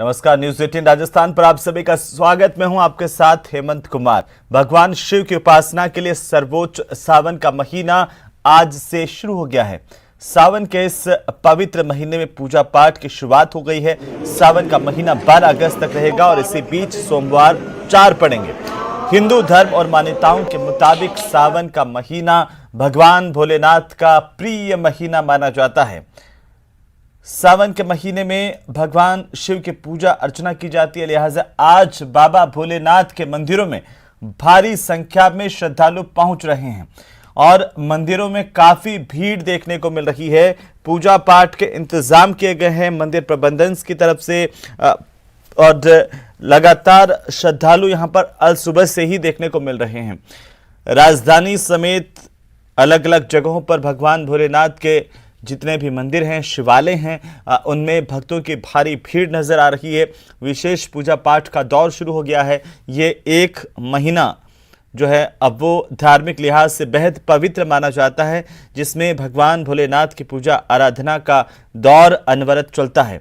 नमस्कार, न्यूज 18 राजस्थान पर आप सभी का स्वागत। मैं हूं आपके साथ हेमंत कुमार। भगवान शिव की उपासना के लिए सर्वोच्च सावन का महीना आज से शुरू हो गया है। सावन के इस पवित्र महीने में पूजा पाठ की शुरुआत हो गई है। सावन का महीना 12 अगस्त तक रहेगा और इसी बीच सोमवार 4 पड़ेंगे। हिंदू धर्म और मान्यताओं के मुताबिक सावन का महीना भगवान भोलेनाथ का प्रिय महीना माना जाता है। सावन के महीने में भगवान शिव की पूजा अर्चना की जाती है, लिहाजा आज बाबा भोलेनाथ के मंदिरों में भारी संख्या में श्रद्धालु पहुंच रहे हैं और मंदिरों में काफी भीड़ देखने को मिल रही है। पूजा पाठ के इंतजाम किए गए हैं मंदिर प्रबंधन की तरफ से और लगातार श्रद्धालु यहां पर अल सुबह से ही देखने को मिल रहे हैं। राजधानी समेत अलग अलग जगहों पर भगवान भोलेनाथ के जितने भी मंदिर हैं, शिवालय हैं, उनमें भक्तों की भारी भीड़ नजर आ रही है। विशेष पूजा पाठ का दौर शुरू हो गया है। ये एक महीना जो है अब वो धार्मिक लिहाज से बेहद पवित्र माना जाता है, जिसमें भगवान भोलेनाथ की पूजा आराधना का दौर अनवरत चलता है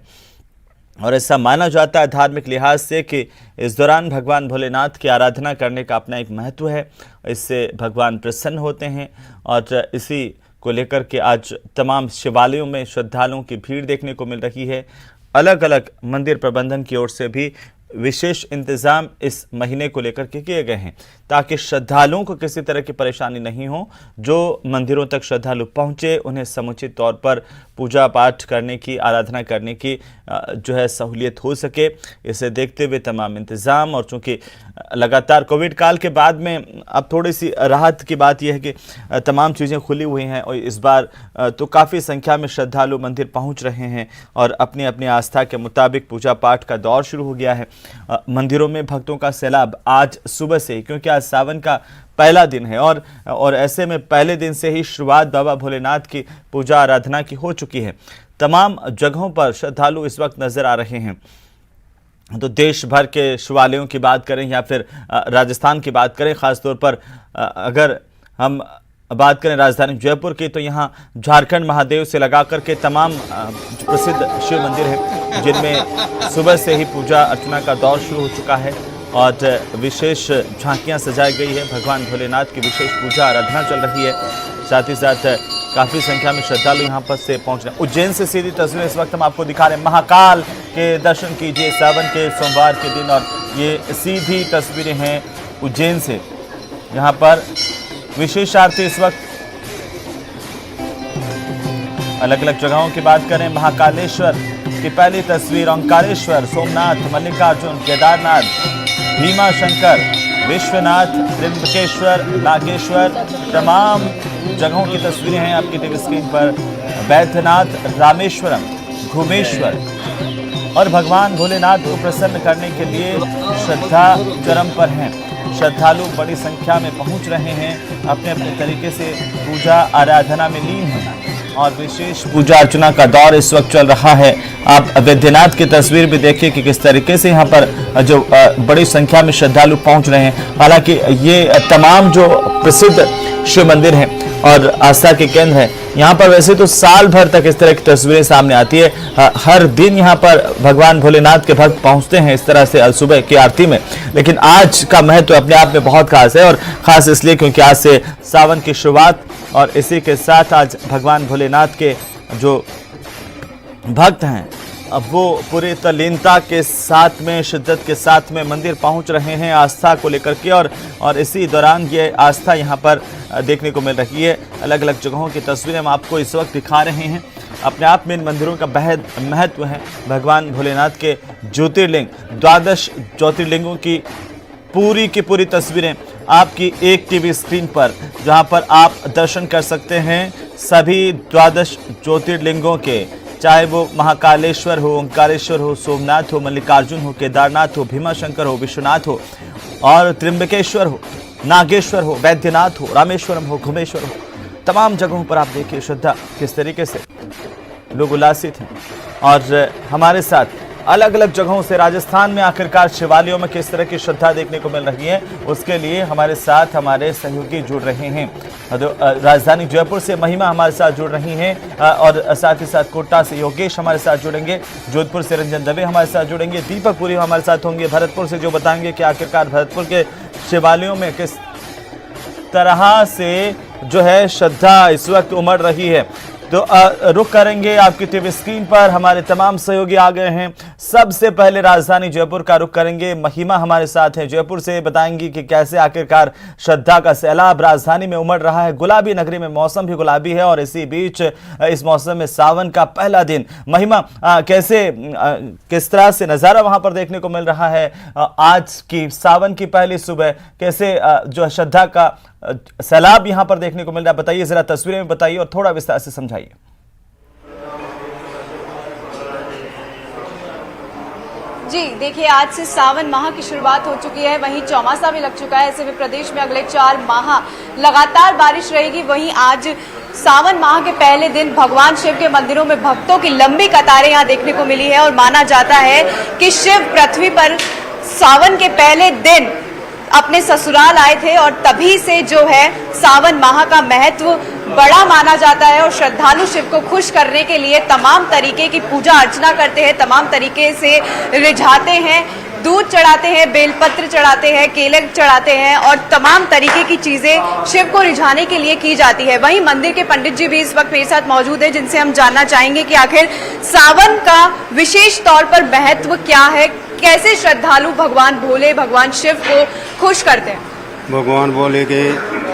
और ऐसा माना जाता है धार्मिक लिहाज से कि इस दौरान भगवान भोलेनाथ की आराधना करने का अपना एक महत्व है। इससे भगवान प्रसन्न होते हैं और इसी को लेकर के आज तमाम शिवालयों में श्रद्धालुओं की भीड़ देखने को मिल रही है। अलग अलग मंदिर प्रबंधन की ओर से भी विशेष इंतजाम इस महीने को लेकर के किए गए हैं ताकि श्रद्धालुओं को किसी तरह की परेशानी नहीं हो। जो मंदिरों तक श्रद्धालु पहुंचे उन्हें समुचित तौर पर पूजा पाठ करने की, आराधना करने की जो है सहूलियत हो सके, इसे देखते हुए तमाम इंतज़ाम। और चूँकि लगातार कोविड काल के बाद में अब थोड़ी सी राहत की बात यह है कि तमाम चीज़ें खुली हुई हैं और इस बार तो काफ़ी संख्या में श्रद्धालु मंदिर पहुँच रहे हैं और अपनी अपनी आस्था के मुताबिक पूजा पाठ का दौर शुरू हो गया है। मंदिरों में भक्तों का सैलाब आज सुबह से ही, क्योंकि आज सावन का पहला दिन है और ऐसे में पहले दिन से ही शुरुआत बाबा भोलेनाथ की पूजा आराधना की हो चुकी है। तमाम जगहों पर श्रद्धालु इस वक्त नजर आ रहे हैं। तो देश भर के शिवालयों की बात करें या फिर राजस्थान की बात करें, ख़ासतौर पर अगर हम बात करें राजधानी जयपुर की, तो यहाँ झारखंड महादेव से लगा करके तमाम प्रसिद्ध शिव मंदिर हैं जिनमें सुबह से ही पूजा अर्चना का दौर शुरू हो चुका है और विशेष झांकियाँ सजाई गई है। भगवान भोलेनाथ की विशेष पूजा आराधना चल रही है। साथ ही साथ काफ़ी संख्या में श्रद्धालु यहाँ पर से पहुँच रहे हैं। उज्जैन से सीधी तस्वीरें इस वक्त हम आपको दिखा रहे हैं। महाकाल के दर्शन कीजिए सावन के सोमवार के दिन और ये सीधी तस्वीरें हैं उज्जैन से। यहाँ पर विशेष आरती इस वक्त अलग अलग जगहों की बात करें, महाकालेश्वर की पहली तस्वीर, ओंकारेश्वर, सोमनाथ, मल्लिकार्जुन, केदारनाथ, भीमा शंकर, विश्वनाथ, त्र्यंबकेश्वर, नागेश्वर, तमाम जगहों की तस्वीरें हैं आपकी टीवी स्क्रीन पर। बैद्यनाथ, रामेश्वरम, घुमेश्वर और भगवान भोलेनाथ को प्रसन्न करने के लिए श्रद्धा चरम पर है। श्रद्धालु बड़ी संख्या में पहुंच रहे हैं, अपने अपने तरीके से पूजा आराधना में लीन हैं और विशेष पूजा अर्चना का दौर इस वक्त चल रहा है। आप बैद्यनाथ की तस्वीर भी देखिए कि किस तरीके से यहाँ पर जो बड़ी संख्या में श्रद्धालु पहुंच रहे हैं। हालांकि ये तमाम जो प्रसिद्ध शिव मंदिर हैं और आस्था के केंद्र हैं, यहाँ पर वैसे तो साल भर तक इस तरह की तस्वीरें सामने आती है। हर दिन यहाँ पर भगवान भोलेनाथ के भक्त पहुँचते हैं इस तरह से सुबह की आरती में, लेकिन आज का महत्व अपने आप में बहुत खास है और ख़ास इसलिए क्योंकि आज से सावन की शुरुआत और इसी के साथ आज भगवान भोलेनाथ के जो भक्त हैं अब वो पूरी तल्लीनता के साथ में, शिद्दत के साथ में मंदिर पहुंच रहे हैं आस्था को लेकर के और इसी दौरान ये आस्था यहां पर देखने को मिल रही है। अलग अलग जगहों की तस्वीरें हम आपको इस वक्त दिखा रहे हैं। अपने आप में इन मंदिरों का बेहद महत्व है। भगवान भोलेनाथ के ज्योतिर्लिंग, 12 ज्योतिर्लिंगों की पूरी तस्वीरें आपकी एक टीवी स्क्रीन पर, जहां पर आप दर्शन कर सकते हैं सभी 12 ज्योतिर्लिंगों के, चाहे वो महाकालेश्वर हो, ओंकारेश्वर हो, सोमनाथ हो, मल्लिकार्जुन हो, केदारनाथ हो, भीमा शंकर हो, विश्वनाथ हो और त्र्यंबकेश्वर हो, नागेश्वर हो, बैद्यनाथ हो, रामेश्वरम हो, घुमेश्वर हो। तमाम जगहों पर आप देखिए श्रद्धा किस तरीके से लोग उल्लासित हैं और हमारे साथ अलग अलग जगहों से राजस्थान में आखिरकार शिवालयों में किस तरह की श्रद्धा देखने को मिल रही है, उसके लिए हमारे साथ हमारे सहयोगी जुड़ रहे हैं। राजधानी जयपुर से महिमा हमारे साथ जुड़ रही हैं और साथ ही साथ कोटा से योगेश हमारे साथ जुड़ेंगे, जोधपुर से रंजन दवे हमारे साथ जुड़ेंगे, दीपक पुरी हमारे साथ होंगे भरतपुर से, जो बताएंगे कि आखिरकार भरतपुर के शिवालयों में किस तरह से जो है श्रद्धा इस वक्त उमड़ रही है। तो रुक करेंगे आपकी टीवी स्क्रीन पर, हमारे तमाम सहयोगी आ गए हैं। सबसे पहले राजधानी जयपुर का रुख करेंगे, महिमा हमारे साथ हैं जयपुर से, बताएंगी कि कैसे आखिरकार श्रद्धा का सैलाब राजधानी में उमड़ रहा है। गुलाबी नगरी में मौसम भी गुलाबी है और इसी बीच इस मौसम में सावन का पहला दिन। महिमा, किस तरह से नजारा वहां पर देखने को मिल रहा है आज की सावन की पहली सुबह, कैसे जो श्रद्धा का सैलाब यहां पर देखने को मिल रहा है, बताइए, जरा तस्वीरें में बताइए और थोड़ा विस्तार से समझाइए। जी देखिए, आज से सावन माह की शुरुआत हो चुकी है, वहीं चौमासा भी लग चुका है। ऐसे में प्रदेश में अगले 4 माह लगातार बारिश रहेगी। वहीं आज सावन माह के पहले दिन भगवान शिव के मंदिरों में भक्तों की लंबी कतारें यहाँ देखने को मिली है और माना जाता है कि शिव पृथ्वी पर सावन के पहले दिन अपने ससुराल आए थे और तभी से जो है सावन माह का महत्व बड़ा माना जाता है और श्रद्धालु शिव को खुश करने के लिए तमाम तरीके की पूजा अर्चना करते हैं, तमाम तरीके से रिझाते हैं, दूध चढ़ाते हैं, बेलपत्र चढ़ाते हैं, केले चढ़ाते हैं और तमाम तरीके की चीजें शिव को रिझाने के लिए की जाती है। वहीं मंदिर के पंडित जी भी इस वक्त मेरे साथ मौजूद हैं, जिनसे हम जानना चाहेंगे कि आखिर सावन का विशेष तौर पर महत्व क्या है, कैसे श्रद्धालु भगवान भोले, भगवान शिव को खुश करते हैं। भगवान भोले के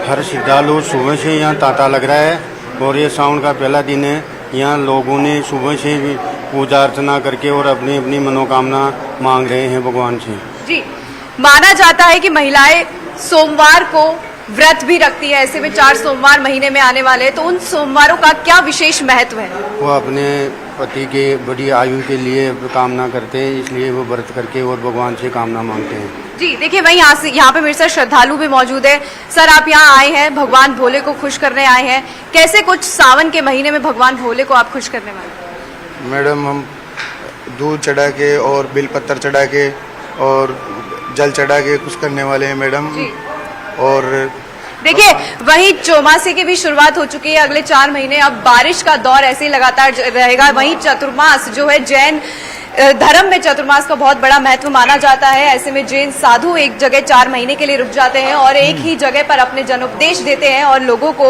हर श्रद्धालु सुबह से यहाँ तांता लग रहा है और ये सावन का पहला दिन है। यहाँ लोगों ने सुबह से भी पूजा अर्चना करके और अपनी अपनी मनोकामना मांग रहे हैं भगवान से। जी, माना जाता है कि महिलाएं सोमवार को व्रत भी रखती है। ऐसे में 4 सोमवार महीने में आने वाले हैं, तो उन सोमवारों का क्या विशेष महत्व है? वो अपने पति के बड़ी आयु के लिए कामना करते हैं, इसलिए वो व्रत करके और भगवान से कामना मांगते हैं। जी देखिए, वहीं यहाँ पे मेरे साथ श्रद्धालु भी मौजूद है। सर, आप यहाँ आए हैं, भगवान भोले को खुश करने आए हैं, कैसे कुछ सावन के महीने में भगवान भोले को आप खुश करने वाले? मैडम, हम दूध चढ़ा के और बेलपत्र चढ़ा के और जल चढ़ा के खुश करने वाले हैं मैडम। और देखिए, वहीं चौमासे की भी शुरुआत हो चुकी है। अगले 4 महीने अब बारिश का दौर ऐसे ही लगातार रहेगा। वहीं चतुर्मास जो है, जैन धर्म में चतुर्मास का बहुत बड़ा महत्व माना जाता है। ऐसे में जैन साधु एक जगह 4 महीने के लिए रुक जाते हैं और एक ही जगह पर अपने जनोपदेश देते हैं और लोगों को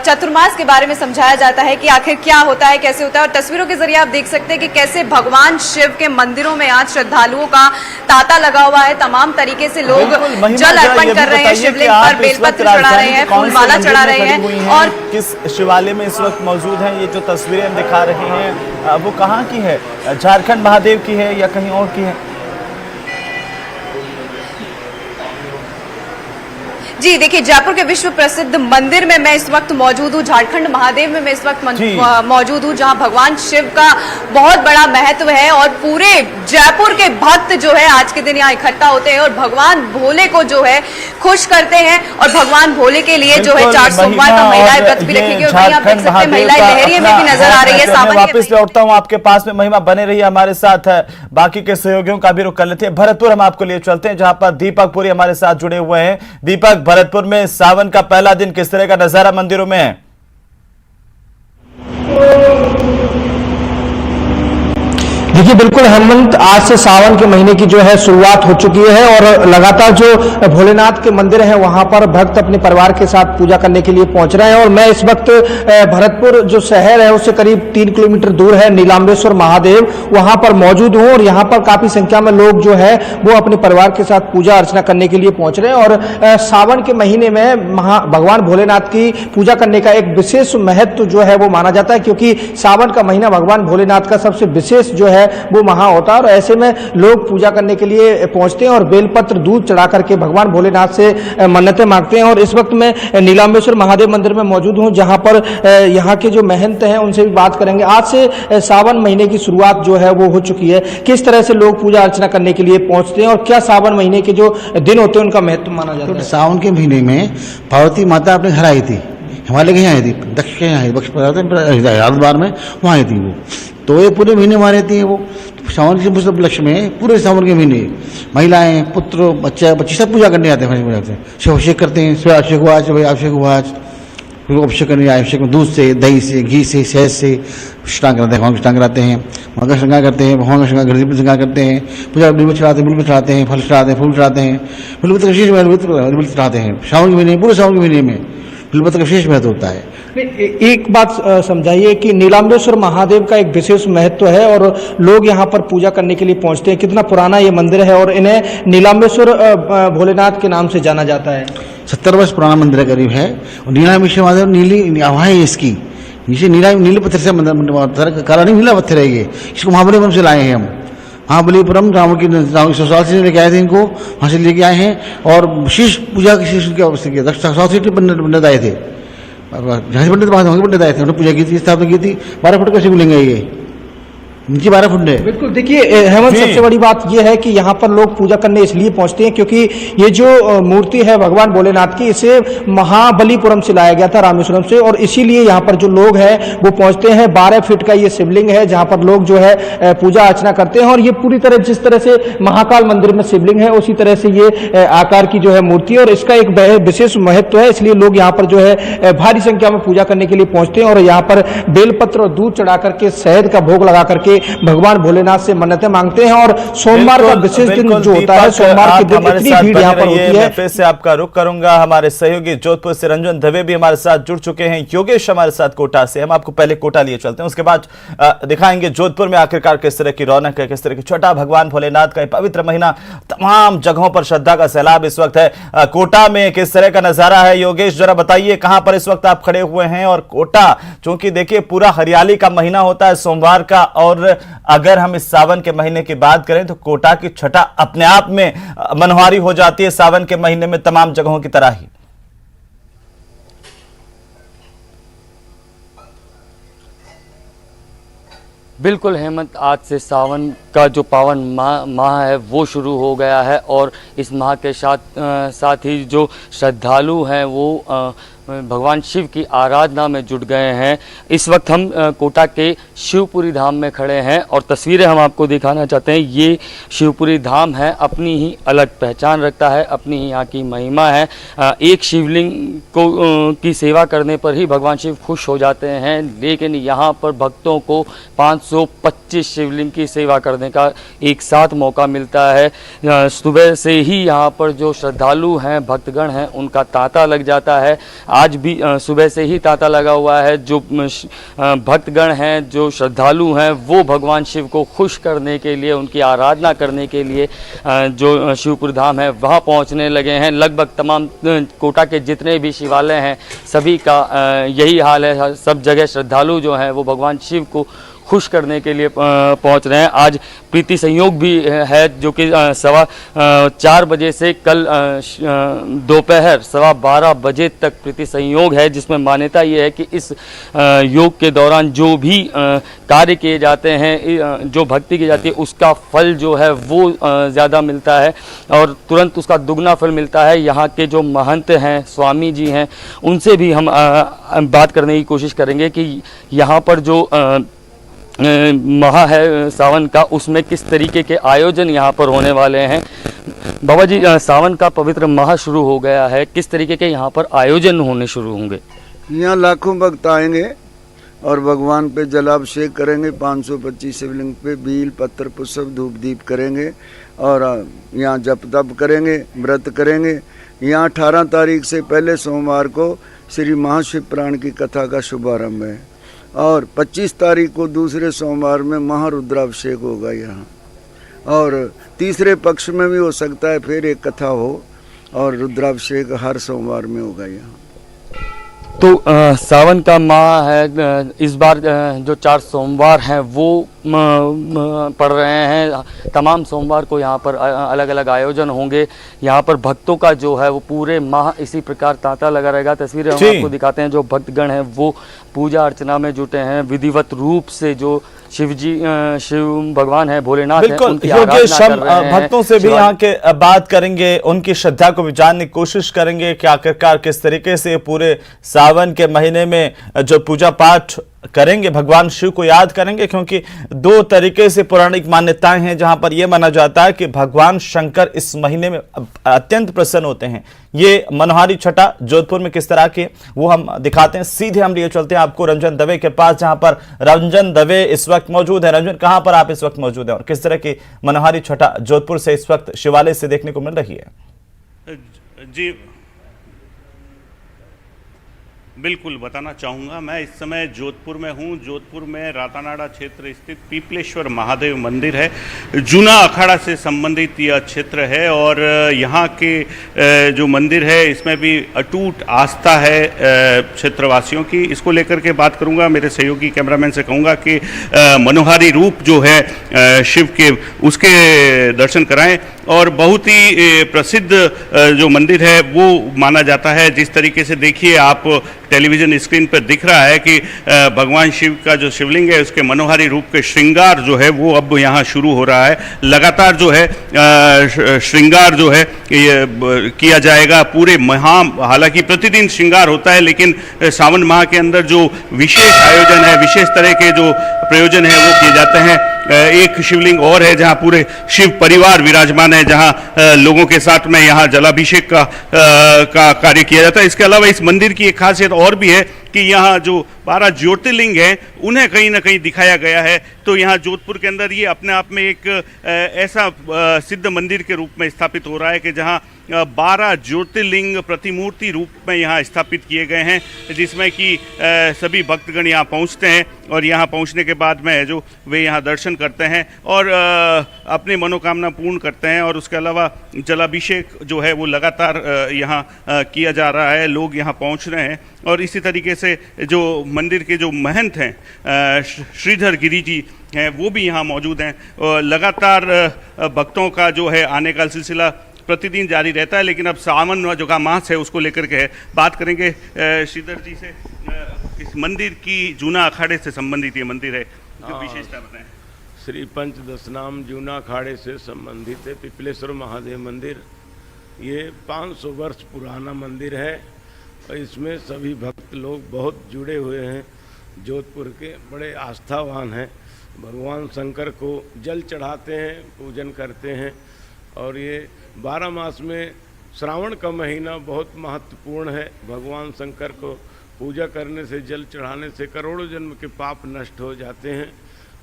चतुर्मास के बारे में समझाया जाता है कि आखिर क्या होता है, कैसे होता है। और तस्वीरों के जरिए आप देख सकते हैं कि कैसे भगवान शिव के मंदिरों में आज श्रद्धालुओं का तांता लगा हुआ है। तमाम तरीके से लोग जल अर्पण कर रहे हैं, शिवलिंग पर बेलपत्र चढ़ा रहे हैं, फूलमाला चढ़ा रहे हैं। और किस शिवालय में इस वक्त मौजूद हैं? ये जो तस्वीरें हम दिखा रहे हैं वो कहाँ की है? झारखंड महादेव की है या कहीं और की है? जी देखिए, जयपुर के विश्व प्रसिद्ध मंदिर में मैं इस वक्त मौजूद हूँ, झारखंड महादेव में मैं इस वक्त मौजूद हूँ, जहाँ भगवान शिव का बहुत बड़ा महत्व है और पूरे जयपुर के भक्त जो है आज के दिन यहाँ इकट्ठा होते हैं और भगवान भोले को जो है खुश करते हैं। और भगवान भोले के लिए जो है 4 सोमवार का महिलाएं व्रत भी रखेंगी और वहीं आप देख सकते हैं महिलाएं लहरिये में भी नजर आ रही है। सावन वापस लौटता हूँ आपके पास में, महिमा बने रही है हमारे साथ, बाकी के सहयोगियों का भी रुख कर लेते हैं। भरतपुर हम आपको लिए चलते हैं, जहां पर दीपक पुरी हमारे साथ जुड़े हुए हैं। दीपक, भरतपुर में सावन का पहला दिन किस तरह का नजारा मंदिरों में है? देखिए, बिल्कुल हेमंत, आज से सावन के महीने की जो है शुरुआत हो चुकी है और लगातार जो भोलेनाथ के मंदिर हैं वहां पर भक्त अपने परिवार के साथ पूजा करने के लिए पहुंच रहे हैं। और मैं इस वक्त भरतपुर जो शहर है उससे करीब 3 किलोमीटर दूर है नीलांबेश्वर महादेव, वहां पर मौजूद हूं और यहाँ पर काफी संख्या में लोग जो है वो अपने परिवार के साथ पूजा अर्चना करने के लिए पहुंच रहे हैं। और सावन के महीने में भगवान भोलेनाथ की पूजा करने का एक विशेष महत्व जो है वो माना जाता है, क्योंकि सावन का महीना भगवान भोलेनाथ का सबसे विशेष जो है वो महा होता है। और ऐसे में लोग पूजा करने के लिए पहुंचते हैं और बेलपत्र दूध चढ़ा करके भगवान भोलेनाथ से मन्नतें मांगते हैं। और इस वक्त मैं नीलांबेश्वर महादेव मंदिर में मौजूद हूं, जहां पर यहाँ के जो महंत हैं उनसे भी बात करेंगे। आज से सावन महीने की शुरुआत जो है वो हो चुकी है, किस तरह से लोग पूजा अर्चना करने के लिए पहुंचते हैं और क्या सावन महीने के जो दिन होते हैं उनका महत्व माना जाता है? सावन के महीने में पार्वती माता अपने घर आई थी, हिमालय के यहाँ आई थी, दक्ष के यहाँ आई, हरिद्वार में वहाँ आई थी वो। तो ये पूरे महीने वहाँ रहती हैं वो। तो सावन के उस उपलक्ष्य में पूरे सावन के महीने महिलाएं, पुत्र, बच्चा, बच्ची सब पूजा करने आते हैं, शिव अभिषेक करते हैं। सुबह अभिषेक हुआ, आज अभिषेक हुआ, आज फिर अभिषेक करने आए, अभिषेक में दूध से, दही से, घी से, शहद से स्नान कराते हैं, भगवान को स्नान कराते हैं, मकर श्रृंगार करते हैं, भगवान का श्रृंगार, गणेश श्रृंगार करते हैं, पूजा बिल्व चढ़ाते हैं, बिल्व चढ़ाते हैं, फल चढ़ाते हैं, फूल चढ़ाते हैं, बिल्व विशेष बिल्व चढ़ाते हैं। सावन के महीने, पूरे सावन के महीने में बिल्व का विशेष महत्व होता है। एक बात समझाइए कि नीलाम्बेश्वर महादेव का एक विशेष महत्व है और लोग यहाँ पर पूजा करने के लिए पहुँचते हैं। कितना पुराना ये मंदिर है और इन्हें नीलाम्बेश्वर भोलेनाथ के नाम से जाना जाता है। 70 वर्ष पुराना मंदिर करीब है। और नीलाम्बेश्वर महादेव नीली आभा है इसकी, नीचे नीले पत्थर से मंदिर, काला नहीं नीला पत्थर है ये। इसको महाबलीपुरम से लाए हैं हम, महाबलीपुरम रावण की ससुराल से लेके आए थे इनको, वहाँ से लेके आए हैं और विशेष पूजा की अवस्था की पंडित आए थे, जहाँ से पंडित पंडित आए थे, उन्होंने पूजा की थी, स्थापना की थी। 12 फुट का शिवलिंग है ये, नीचे 12 फुट है। बिल्कुल, देखिए हेमंत, सबसे बड़ी बात यह है कि यहाँ पर लोग पूजा करने इसलिए पहुंचते हैं क्योंकि ये जो मूर्ति है भगवान भोलेनाथ की, इसे महाबलीपुरम से लाया गया था, रामेश्वरम से, और इसीलिए यहाँ पर जो लोग हैं वो पहुंचते हैं। 12 फीट का ये शिवलिंग है जहाँ पर लोग जो है पूजा अर्चना करते हैं। और ये पूरी तरह जिस तरह से महाकाल मंदिर में शिवलिंग है उसी तरह से ये आकार की जो है मूर्ति है और इसका एक विशेष महत्व है, इसलिए लोग यहाँ पर जो है भारी संख्या में पूजा करने के लिए पहुंचते हैं। और यहाँ पर बेलपत्र और दूध चढ़ा करके, शहद का भोग लगा करके भगवान भोलेनाथ से मन्नतें मांगते हैं। और सोमवार का विशेष दिन जो होता है, सोमवार के दिन इतनी भीड़ यहाँ पर होती है। फिर से आपका रुख करूंगा, हमारे सहयोगी जोधपुर से रंजन दवे भी हमारे साथ जुड़ चुके हैं, योगेश हमारे साथ कोटा से। हम आपको पहले कोटा लिए चलते हैं, उसके बाद दिखाएंगे जोधपुर में आखिरकार किस तरह की रौनक है, किस तरह की छठा भगवान भोलेनाथ का पवित्र महीना, तमाम जगहों पर श्रद्धा का सैलाब इस वक्त है। कोटा में किस तरह का नजारा है, योगेश जरा बताइए, कहां पर इस वक्त आप खड़े हुए हैं? और कोटा चूंकि देखिए पूरा हरियाली का महीना होता है सोमवार का, और अगर हम इस सावन के महीने की बात करें तो कोटा की छठा अपने आप में मनोहारी हो जाती है सावन के महीने में तमाम जगहों की तरह ही। बिल्कुल हेमंत, आज से सावन का जो पावन माह है वो शुरू हो गया है और इस माह के साथ ही जो श्रद्धालु हैं वो भगवान शिव की आराधना में जुट गए हैं। इस वक्त हम कोटा के शिवपुरी धाम में खड़े हैं और तस्वीरें हम आपको दिखाना चाहते हैं। ये शिवपुरी धाम है, अपनी ही अलग पहचान रखता है, अपनी ही यहाँ की महिमा है। एक शिवलिंग की सेवा करने पर ही भगवान शिव खुश हो जाते हैं, लेकिन यहाँ पर भक्तों को 525 शिवलिंग की सेवा करने का एक साथ मौका मिलता है। सुबह से ही यहाँ पर जो श्रद्धालु हैं, भक्तगण हैं, उनका तांता लग जाता है। आज भी सुबह से ही तांता लगा हुआ है। जो भक्तगण हैं, जो श्रद्धालु हैं, वो भगवान शिव को खुश करने के लिए, उनकी आराधना करने के लिए जो शिवपुरी धाम है वहाँ पहुँचने लगे हैं। लगभग तमाम कोटा के जितने भी शिवालय हैं सभी का यही हाल है। सब जगह श्रद्धालु जो हैं वो भगवान शिव को खुश करने के लिए पहुंच रहे हैं। आज प्रीति संयोग भी है जो कि 4:15 बजे से कल दोपहर 12:15 बजे तक प्रीति संयोग है, जिसमें मान्यता ये है कि इस योग के दौरान जो भी कार्य किए जाते हैं, जो भक्ति की जाती है, उसका फल जो है वो ज़्यादा मिलता है और तुरंत उसका दुगना फल मिलता है। यहाँ के जो महंत हैं, स्वामी जी हैं, उनसे भी हम बात करने की कोशिश करेंगे कि यहाँ पर जो माह है सावन का, उसमें किस तरीके के आयोजन यहाँ पर होने वाले हैं। बाबा जी, सावन का पवित्र माह शुरू हो गया है, किस तरीके के यहाँ पर आयोजन होने शुरू होंगे? यहाँ लाखों भक्त आएंगे और भगवान पे जलाभिषेक करेंगे। 525 शिवलिंग पे बील पत्थर पुष्प धूप दीप करेंगे और यहाँ जप तप करेंगे, व्रत करेंगे। यहाँ 18 तारीख से पहले सोमवार को श्री महाशिव पुराण की कथा का शुभारंभ है और 25 तारीख को दूसरे सोमवार में महारुद्राभिषेक होगा यहाँ, और तीसरे पक्ष में भी हो सकता है फिर एक कथा हो, और रुद्राभिषेक हर सोमवार में होगा यहाँ। तो सावन का माह है, इस बार जो 4 सोमवार हैं वो पड़ रहे हैं। तमाम सोमवार को यहाँ पर अलग अलग आयोजन होंगे। यहाँ पर भक्तों का जो है वो पूरे माह इसी प्रकार तांता लगा रहेगा। तस्वीरें हम आपको दिखाते हैं। जो भक्तगण हैं वो पूजा अर्चना में जुटे हैं, विधिवत रूप से जो शिव भगवान है, भोलेनाथ है, उनकी योगेश, हम भक्तों से भी यहाँ के बात करेंगे, उनकी श्रद्धा को भी जानने की कोशिश करेंगे कि आखिरकार किस तरीके से पूरे सावन के महीने में जो पूजा पाठ करेंगे, भगवान शिव को याद करेंगे, क्योंकि दो तरीके से पौराणिक मान्यताएं हैं जहां पर यह माना जाता है कि भगवान शंकर इस महीने में अत्यंत प्रसन्न होते हैं। ये मनोहारी छठा जोधपुर में किस तरह के वो हम दिखाते हैं। सीधे हम लिए चलते हैं आपको रंजन दवे के पास, जहां पर रंजन दवे इस वक्त मौजूद है। रंजन, कहां पर आप इस वक्त मौजूद हैं और किस तरह की मनोहारी छठा जोधपुर से इस वक्त शिवालय से देखने को मिल रही है? जी बिल्कुल बताना चाहूँगा। मैं इस समय जोधपुर में हूँ। जोधपुर में रातानाडा क्षेत्र स्थित पीपलेश्वर महादेव मंदिर है। जूना अखाड़ा से संबंधित यह क्षेत्र है और यहाँ के जो मंदिर है इसमें भी अटूट आस्था है क्षेत्रवासियों की। इसको लेकर के बात करूँगा, मेरे सहयोगी कैमरामैन से कहूँगा कि मनोहारी रूप जो है शिव के, उसके दर्शन कराएं। और बहुत ही प्रसिद्ध जो मंदिर है वो माना जाता है। जिस तरीके से देखिए आप टेलीविजन स्क्रीन पर दिख रहा है कि भगवान शिव का जो शिवलिंग है उसके मनोहारी रूप के श्रृंगार जो है वो अब यहाँ शुरू हो रहा है। लगातार जो है श्रृंगार जो है ये किया जाएगा पूरे माह। हालांकि प्रतिदिन श्रृंगार होता है, लेकिन सावन माह के अंदर जो विशेष आयोजन है, विशेष तरह के जो प्रयोजन है वो किए जाते हैं। एक शिवलिंग और है जहां पूरे शिव परिवार विराजमान है, जहां लोगों के साथ में यहां जलाभिषेक का कार्य किया जाता है। इसके अलावा इस मंदिर की एक खासियत और भी है कि यहाँ जो 12 ज्योतिर्लिंग हैं उन्हें कहीं ना कहीं दिखाया गया है। तो यहाँ जोधपुर के अंदर ये अपने आप में एक ऐसा सिद्ध मंदिर के रूप में स्थापित हो रहा है कि जहाँ 12 ज्योतिर्लिंग प्रतिमूर्ति रूप में यहाँ स्थापित किए गए हैं, जिसमें कि सभी भक्तगण यहाँ पहुँचते हैं और यहाँ पहुँचने के बाद में जो वे यहाँ दर्शन करते हैं और अपनी मनोकामना पूर्ण करते हैं। और उसके अलावा जलाभिषेक जो है वो लगातार यहाँ किया जा रहा है, लोग यहाँ पहुँच रहे हैं। और इसी तरीके से जो मंदिर के जो महंत हैं श्रीधर गिरी जी हैं वो भी यहाँ मौजूद हैं। लगातार भक्तों का जो है आने का सिलसिला प्रतिदिन जारी रहता है, लेकिन अब सावन जो का मास है उसको लेकर के है। बात करेंगे श्रीधर जी से। इस मंदिर की जूना अखाड़े से संबंधित ये मंदिर है, जो विशेषता बताएं। श्री पंचदशनाम जूना अखाड़े से संबंधित है पीपलेश्वर महादेव मंदिर। ये 500 वर्ष पुराना मंदिर है और इसमें सभी भक्त लोग बहुत जुड़े हुए हैं। जोधपुर के बड़े आस्थावान हैं, भगवान शंकर को जल चढ़ाते हैं, पूजन करते हैं। और ये 12 मास में श्रावण का महीना बहुत महत्वपूर्ण है। भगवान शंकर को पूजा करने से, जल चढ़ाने से करोड़ों जन्म के पाप नष्ट हो जाते हैं।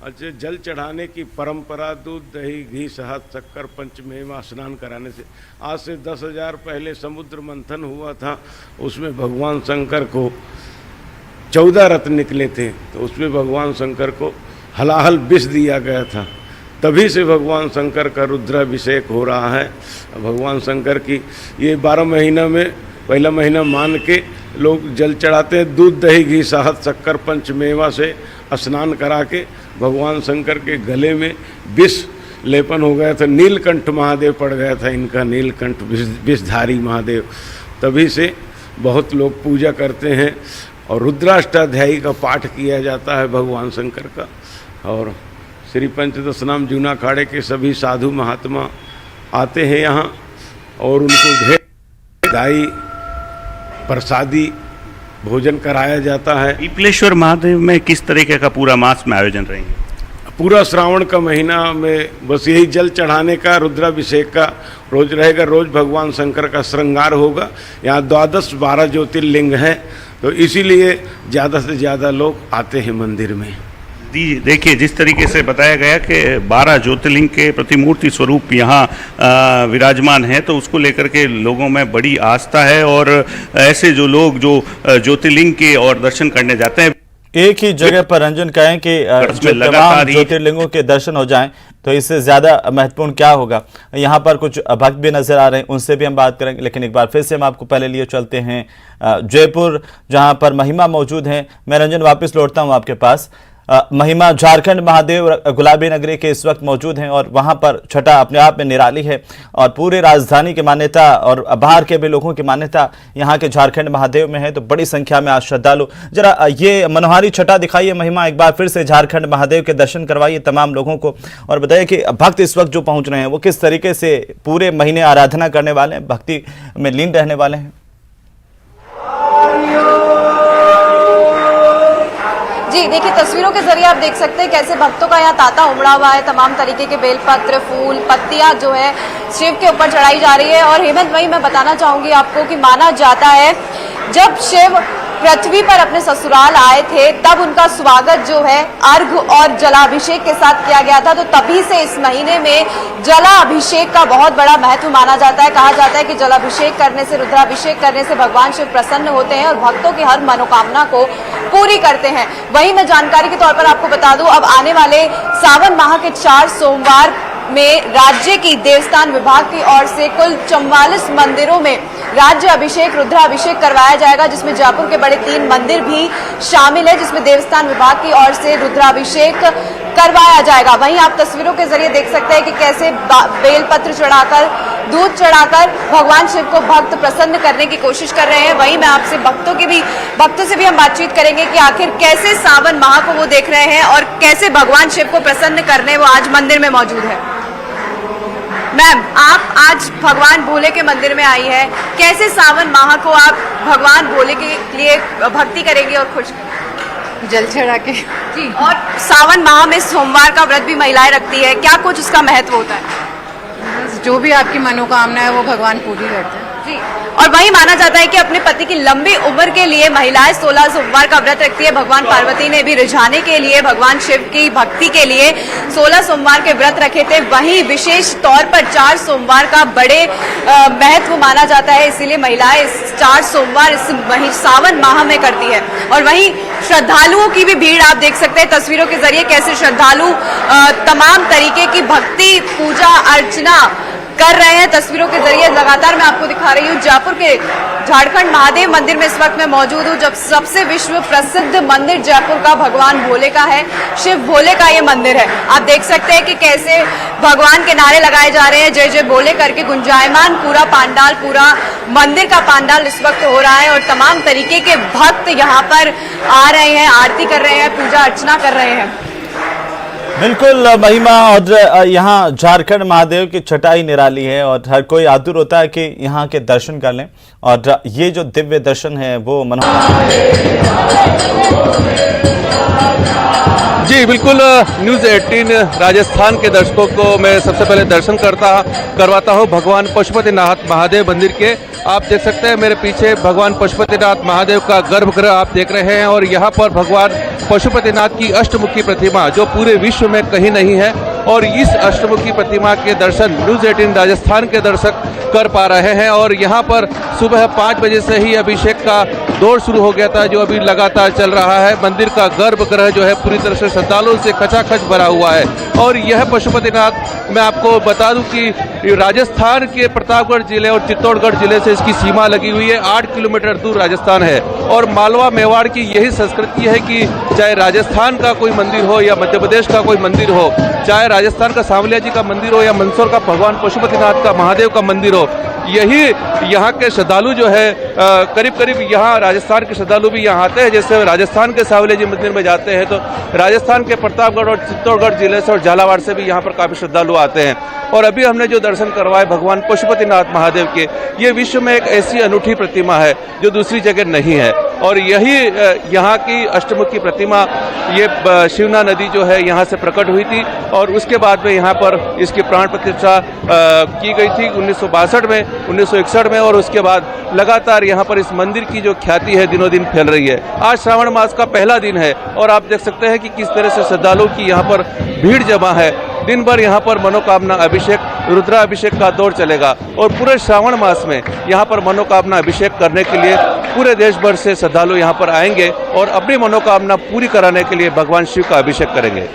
अच्छा, जल चढ़ाने की परंपरा दूध, दही, घी, शहद, शक्कर, पंचमेवा स्नान कराने से आज से 10,000 पहले समुद्र मंथन हुआ था। उसमें भगवान शंकर को 14 रत्न निकले थे, तो उसमें भगवान शंकर को हलाहल विष दिया गया था। तभी से भगवान शंकर का रुद्राभिषेक हो रहा है। भगवान शंकर की ये 12 महीना में पहला महीना मान के लोग जल चढ़ाते हैं। दूध, दही, घी, शहद, शक्कर, पंचमेवा से स्नान करा के भगवान शंकर के गले में विष लेपन हो गया था। नीलकंठ महादेव पड़ गया था इनका, नीलकंठ विषधारी महादेव। तभी से बहुत लोग पूजा करते हैं और रुद्राष्टाध्यायी का पाठ किया जाता है भगवान शंकर का। और श्री पंचदशनाम जूना अखाड़े के सभी साधु महात्मा आते हैं यहाँ और उनको ढेर दाई प्रसादी भोजन कराया जाता है। पीपलेश्वर महादेव में किस तरीके का पूरा मास में आयोजन रहेंगे? पूरा श्रावण का महीना में बस यही जल चढ़ाने का, रुद्राभिषेक का रोज रहेगा। रोज भगवान शंकर का श्रृंगार होगा। यहाँ 12 ज्योतिर्लिंग हैं, तो इसीलिए ज़्यादा से ज़्यादा लोग आते हैं मंदिर में। देखिए, जिस तरीके से बताया गया कि 12 ज्योतिर्लिंग के प्रतिमूर्ति स्वरूप यहाँ विराजमान है, तो उसको लेकर के लोगों में बड़ी आस्था है। और ऐसे जो लोग जो ज्योतिर्लिंग के और दर्शन करने जाते हैं, एक ही जगह पर रंजन कहें कि जो तमाम ज्योतिर्लिंगों के दर्शन हो जाएं, तो इससे ज्यादा महत्वपूर्ण क्या होगा। यहाँ पर कुछ भक्त भी नजर आ रहे हैं, उनसे भी हम बात करेंगे। लेकिन एक बार फिर से हम आपको पहले लिए चलते हैं जयपुर, जहाँ पर महिमा मौजूद है। मैं रंजन वापस लौटता हूँ आपके पास। महिमा झारखंड महादेव गुलाबी नगरी के इस वक्त मौजूद हैं और वहां पर छठा अपने आप में निराली है और पूरे राजधानी की मान्यता और बाहर के भी लोगों की मान्यता यहाँ के झारखंड महादेव में है। तो बड़ी संख्या में आज श्रद्धालु, जरा ये मनोहारी छठा दिखाइए महिमा, एक बार फिर से झारखंड महादेव के दर्शन करवाइए तमाम लोगों को और बताइए कि भक्त इस वक्त जो पहुंच रहे हैं वो किस तरीके से पूरे महीने आराधना करने वाले हैं, भक्ति में लीन रहने वाले हैं। जी देखिए, तस्वीरों के जरिए आप देख सकते हैं कैसे भक्तों का यहाँ तांता उमड़ा हुआ है। तमाम तरीके के बेलपत्र, फूल, पत्तियां जो है शिव के ऊपर चढ़ाई जा रही है। और हेमंत, वही मैं बताना चाहूंगी आपको कि माना जाता है जब शिव पृथ्वी पर अपने ससुराल आए थे तब उनका स्वागत जो है अर्घ और जलाभिषेक के साथ किया गया था। तो तभी से इस महीने में जलाभिषेक का बहुत बड़ा महत्व माना जाता है। कहा जाता है कि जलाभिषेक करने से, रुद्राभिषेक करने से भगवान शिव प्रसन्न होते हैं और भक्तों की हर मनोकामना को पूरी करते हैं। वहीं मैं जानकारी के तौर पर आपको बता दूं, अब आने वाले सावन माह के 4 सोमवार में राज्य की देवस्थान विभाग की ओर से कुल 44 मंदिरों में राज्य अभिषेक, रुद्राभिषेक करवाया जाएगा, जिसमें जयपुर के बड़े 3 मंदिर भी शामिल है, जिसमें देवस्थान विभाग की ओर से रुद्राभिषेक करवाया जाएगा। वहीं आप तस्वीरों के जरिए देख सकते हैं कि कैसे बेलपत्र चढ़ाकर, दूध चढ़ाकर भगवान शिव को भक्त प्रसन्न करने की कोशिश कर रहे हैं। वहीं मैं आपसे भक्तों से भी हम बातचीत करेंगे कि आखिर कैसे सावन माह को वो देख रहे हैं और कैसे भगवान शिव को प्रसन्न करने वो आज मंदिर में मौजूद है। मैम, आप आज भगवान भोले के मंदिर में आई है, कैसे सावन माह को आप भगवान भोले के लिए भक्ति करेंगी और खुश जल चढ़ा के जी। और सावन माह में सोमवार का व्रत भी महिलाएं रखती है, क्या कुछ उसका महत्व होता है? जो भी आपकी मनोकामना है वो भगवान पूरी करते हैं जी। और वही माना जाता है कि अपने पति की लंबी उम्र के लिए महिलाएं 16 सोमवार का व्रत रखती है। भगवान पार्वती ने भी रिझाने के लिए, भगवान शिव की भक्ति के लिए 16 सोमवार के व्रत रखे थे। वहीं विशेष तौर पर 4 सोमवार का बड़े महत्व माना जाता है, इसीलिए महिलाएं 4 सोमवार इस सावन माह में करती है। और वहीं श्रद्धालुओं की भी भीड़ आप देख सकते हैं तस्वीरों के जरिए, कैसे श्रद्धालु तमाम तरीके की भक्ति, पूजा अर्चना कर रहे हैं। तस्वीरों के जरिए लगातार मैं आपको दिखा रही हूँ जयपुर के झारखंड महादेव मंदिर में इस वक्त मैं मौजूद हूँ, जब सबसे विश्व प्रसिद्ध मंदिर जयपुर का भगवान भोले का है, शिव भोले का ये मंदिर है। आप देख सकते हैं कि कैसे भगवान के नारे लगाए जा रहे हैं, जय जय भोले करके गुंजायमान पूरा पंडाल, पूरा मंदिर का पंडाल इस वक्त हो रहा है। और तमाम तरीके के भक्त यहाँ पर आ रहे हैं, आरती कर रहे हैं, पूजा अर्चना कर रहे हैं। बिल्कुल महिमा, और यहाँ झारखंड महादेव की छटा ही निराली है और हर कोई आतुर होता है कि यहाँ के दर्शन कर लें। और ये जो दिव्य दर्शन है वो जी बिल्कुल, न्यूज़ 18 राजस्थान के दर्शकों को मैं सबसे पहले दर्शन करवाता हूँ भगवान पशुपतिनाथ महादेव मंदिर के। आप देख सकते हैं मेरे पीछे भगवान पशुपतिनाथ महादेव का गर्भगृह आप देख रहे हैं और यहाँ पर भगवान पशुपतिनाथ की अष्टमुखी प्रतिमा जो पूरे विश्व में कहीं नहीं है, और इस अष्टमुखी प्रतिमा के दर्शन न्यूज़ 18 राजस्थान के दर्शक कर पा रहे हैं। और यहाँ पर सुबह 5 बजे से ही अभिषेक का दौर शुरू हो गया था, जो अभी लगातार चल रहा है। मंदिर का गर्भगृह जो है पूरी तरह से श्रद्धालुओं से खचाखच भरा हुआ है। और यह पशुपतिनाथ, मैं आपको बता दूं कि राजस्थान के प्रतापगढ़ जिले और चित्तौड़गढ़ जिले से इसकी सीमा लगी हुई है। 8 किलोमीटर दूर राजस्थान है और मालवा मेवाड़ की यही संस्कृति है कि चाहे राजस्थान का कोई मंदिर हो या मध्य प्रदेश का कोई मंदिर हो, चाहे राजस्थान का सांवलिया जी का मंदिर हो या मंदसौर का भगवान पशुपतिनाथ का महादेव का मंदिर हो, यही यहाँ के श्रद्धालु जो है करीब करीब यहाँ राजस्थान के श्रद्धालु भी यहाँ आते हैं। जैसे राजस्थान के सांवलिया जी मंदिर में जाते हैं तो राजस्थान के प्रतापगढ़ और चित्तौड़गढ़ जिले से और झालावाड़ से भी यहाँ पर काफ़ी श्रद्धालु आते हैं। और अभी हमने जो दर्शन करवाए भगवान पशुपतिनाथ महादेव के, ये विश्व में एक ऐसी अनूठी प्रतिमा है जो दूसरी जगह नहीं है। और यही यहाँ की अष्टमुखी प्रतिमा, ये शिवना नदी जो है यहाँ से प्रकट हुई थी और उसके बाद में यहाँ पर इसकी प्राण प्रतिष्ठा की गई थी 1962 में, 1961 में। और उसके बाद लगातार यहाँ पर इस मंदिर की जो ख्याति है दिनों दिन फैल रही है। आज श्रावण मास का पहला दिन है और आप देख सकते हैं कि किस तरह से श्रद्धालुओं की यहाँ पर भीड़ जमा है। दिन भर यहाँ पर मनोकामना अभिषेक, रुद्राभिषेक का दौर चलेगा और पूरे श्रावण मास में यहाँ पर मनोकामना अभिषेक करने के लिए पूरे देश भर से श्रद्धालु यहाँ पर आएंगे और अपनी मनोकामना पूरी कराने के लिए भगवान शिव का अभिषेक करेंगे।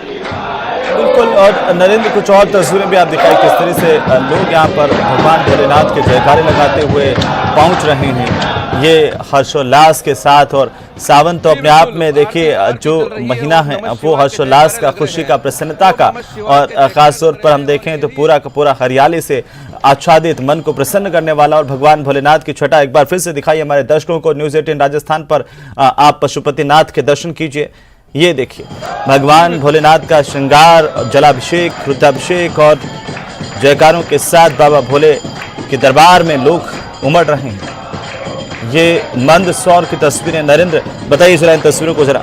बिल्कुल। और नरेंद्र, कुछ और तस्वीरें भी आप दिखाई किस तरह से लोग यहाँ पर भगवान भोलेनाथ के जयकारे लगाते हुए पहुँच रहे हैं, ये हर्षोल्लास के साथ। और सावन तो अपने आप में देखिए जो महीना है वो हर्षोल्लास का, खुशी का, प्रसन्नता का, और खास तौर पर हम देखें तो पूरा का पूरा हरियाली से आच्छादित, मन को प्रसन्न करने वाला। और भगवान भोलेनाथ की छटा एक बार फिर से दिखाई हमारे दर्शकों को। न्यूज़ 18 राजस्थान पर आप पशुपतिनाथ के दर्शन कीजिए। ये देखिए भगवान भोलेनाथ का श्रृंगार, जलाभिषेक, रुद्राभिषेक और जयकारों के साथ बाबा भोले के दरबार में लोग उमड़ रहे हैं। ये मंदसौर की तस्वीरें। नरेंद्र, बताइए जरा इन तस्वीरों को जरा।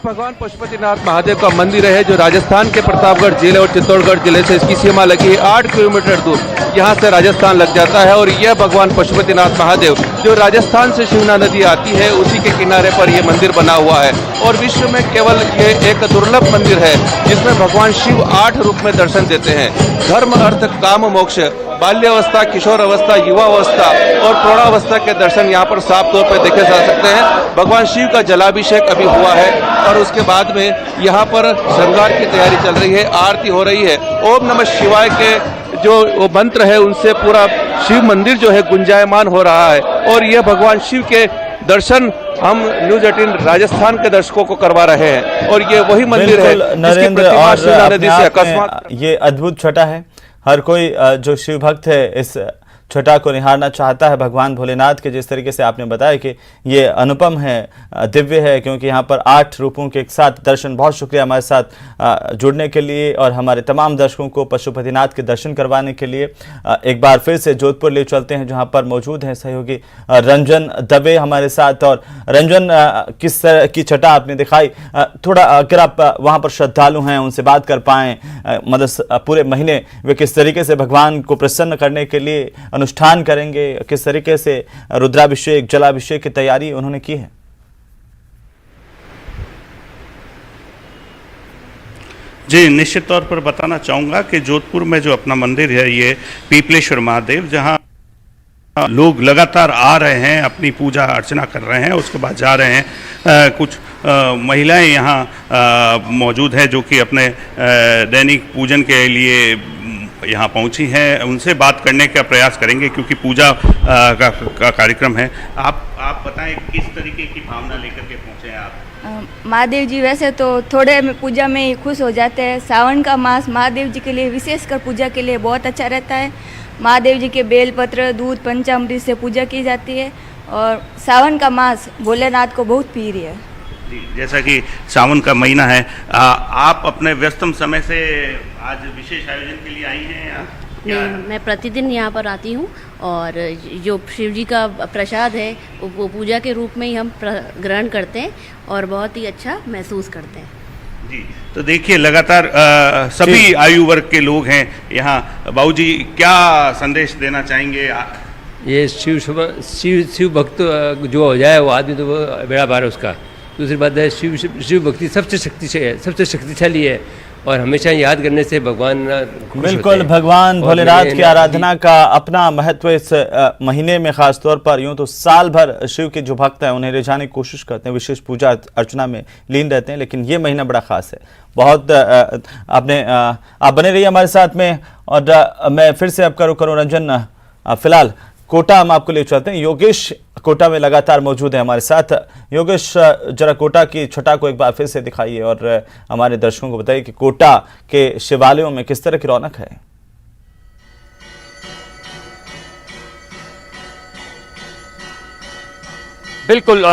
भगवान पशुपतिनाथ महादेव का मंदिर है जो राजस्थान के प्रतापगढ़ जिले और चित्तौड़गढ़ जिले से इसकी सीमा लगी है 8 किलोमीटर दूर। यहाँ से राजस्थान लग जाता है और यह भगवान पशुपतिनाथ महादेव जो राजस्थान से शिवना नदी आती है उसी के किनारे पर यह मंदिर बना हुआ है और विश्व में केवल ये एक दुर्लभ मंदिर है जिसमें भगवान शिव 8 रूप में दर्शन देते हैं। धर्म, अर्थ, काम, मोक्ष, बाल्यावस्था, किशोर अवस्था, युवावस्था और प्रौढ़ावस्था के दर्शन यहाँ पर साफ तौर पर देखे जा सकते हैं। भगवान शिव का जलाभिषेक अभी हुआ है और उसके बाद में यहाँ पर श्रृंगार की तैयारी चल रही है, आरती हो रही है। ओम नमः शिवाय के जो वो मंत्र है उनसे पूरा शिव मंदिर जो है गुंजायमान हो रहा है और यह भगवान शिव के दर्शन हम न्यूज 18 राजस्थान के दर्शकों को करवा रहे हैं और ये वही मंदिर है जिसकी प्रतिमा शिवना नदी से अकस्मात। ये अद्भुत छटा है। हर कोई जो शिव भक्त है इस छटा को निहारना चाहता है भगवान भोलेनाथ के। जिस तरीके से आपने बताया कि ये अनुपम है, दिव्य है, क्योंकि यहाँ पर 8 रूपों के एक साथ दर्शन। बहुत शुक्रिया हमारे साथ जुड़ने के लिए और हमारे तमाम दर्शकों को पशुपतिनाथ के दर्शन करवाने के लिए। एक बार फिर से जोधपुर ले चलते हैं जहाँ पर मौजूद हैं सहयोगी रंजन दवे हमारे साथ। और रंजन, किस तरह की छटा आपने दिखाई, थोड़ा अगर आप वहाँ पर श्रद्धालु हैं उनसे बात कर पाएँ, मतलब पूरे महीने वे किस तरीके से भगवान को प्रसन्न करने के लिए अनुष्ठान करेंगे, किस तरीके से रुद्राभिषेक, जलाभिषेक की तैयारी उन्होंने की है? जी, निश्चित तौर पर बताना चाहूँगा कि जोधपुर में जो अपना मंदिर है ये पीपलेश्वर महादेव, जहाँ लोग लगातार आ रहे हैं, अपनी पूजा अर्चना कर रहे हैं, उसके बाद जा रहे हैं। कुछ महिलाएं यहाँ मौजूद हैं जो कि अपने दैनिक पूजन के लिए यहाँ पहुँची हैं। उनसे बात करने का प्रयास करेंगे क्योंकि पूजा का कार्यक्रम है। आप बताएं किस तरीके की भावना लेकर के पहुँचे हैं आप? महादेव जी वैसे तो थोड़े में पूजा में ही खुश हो जाते हैं। सावन का मास महादेव जी के लिए, विशेषकर पूजा के लिए बहुत अच्छा रहता है। महादेव जी के बेलपत्र, दूध, पंचामृत से पूजा की जाती है और सावन का मास भोलेनाथ को बहुत प्रिय है। जी, जैसा कि सावन का महीना है, आप अपने व्यस्तम समय से आज विशेष आयोजन के लिए आई हैं? नहीं, मैं प्रतिदिन यहाँ पर आती हूँ और जो शिव जी का प्रसाद है वो पूजा के रूप में ही हम ग्रहण करते हैं और बहुत ही अच्छा महसूस करते हैं। जी, तो देखिए लगातार सभी आयु वर्ग के लोग हैं यहाँ। बाबूजी, क्या संदेश देना चाहेंगे? ये शिव भक्त जो हो जाए वो आदमी तो वो बेड़ा पार है उसका। दूसरी बात है शिव भक्ति सबसे शक्तिशाली है और हमेशा याद करने से भगवान बिल्कुल भगवान भोलेनाथ की आराधना का अपना महत्व इस महीने में खास तौर पर। यूं तो साल भर शिव के जो भक्त हैं उन्हें रिझाने की कोशिश करते हैं, विशेष पूजा अर्चना में लीन रहते हैं, लेकिन ये महीना बड़ा खास है। बहुत आप बने रहिए हमारे साथ में। और मैं फिर से आपका रुख करूँ रंजन, फिलहाल कोटा हम आपको ले चलते हैं। योगेश कोटा में लगातार मौजूद है हमारे साथ। योगेश, जरा कोटा की छटा को एक बार फिर से दिखाइए और हमारे दर्शकों को बताइए कि कोटा के शिवालयों में किस तरह की रौनक है। बिल्कुल,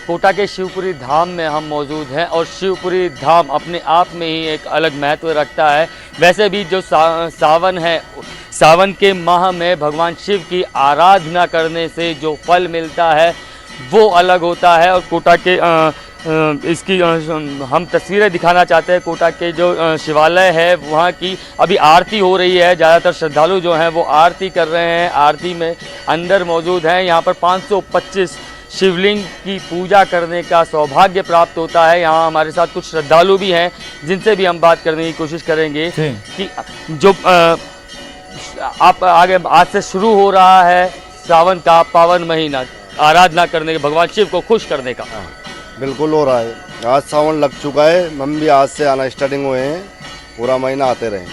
कोटा के शिवपुरी धाम में हम मौजूद हैं और शिवपुरी धाम अपने आप में ही एक अलग महत्व रखता है। वैसे भी जो सावन है, सावन के माह में भगवान शिव की आराधना करने से जो फल मिलता है वो अलग होता है। और कोटा के इसकी हम तस्वीरें दिखाना चाहते हैं। कोटा के जो शिवालय है वहाँ की अभी आरती हो रही है। ज़्यादातर श्रद्धालु जो हैं वो आरती कर रहे हैं, आरती में अंदर मौजूद हैं। यहाँ पर 525 शिवलिंग की पूजा करने का सौभाग्य प्राप्त होता है। यहाँ हमारे साथ कुछ श्रद्धालु भी हैं जिनसे भी हम बात करने की कोशिश करेंगे कि जो आप आगे आज से शुरू हो रहा है सावन का पावन महीना, आराधना करने के, भगवान शिव को खुश करने का। बिल्कुल हो रहा है। आज सावन लग चुका है, हम भी आज से आना स्टार्टिंग हुए हैं, पूरा महीना आते रहें।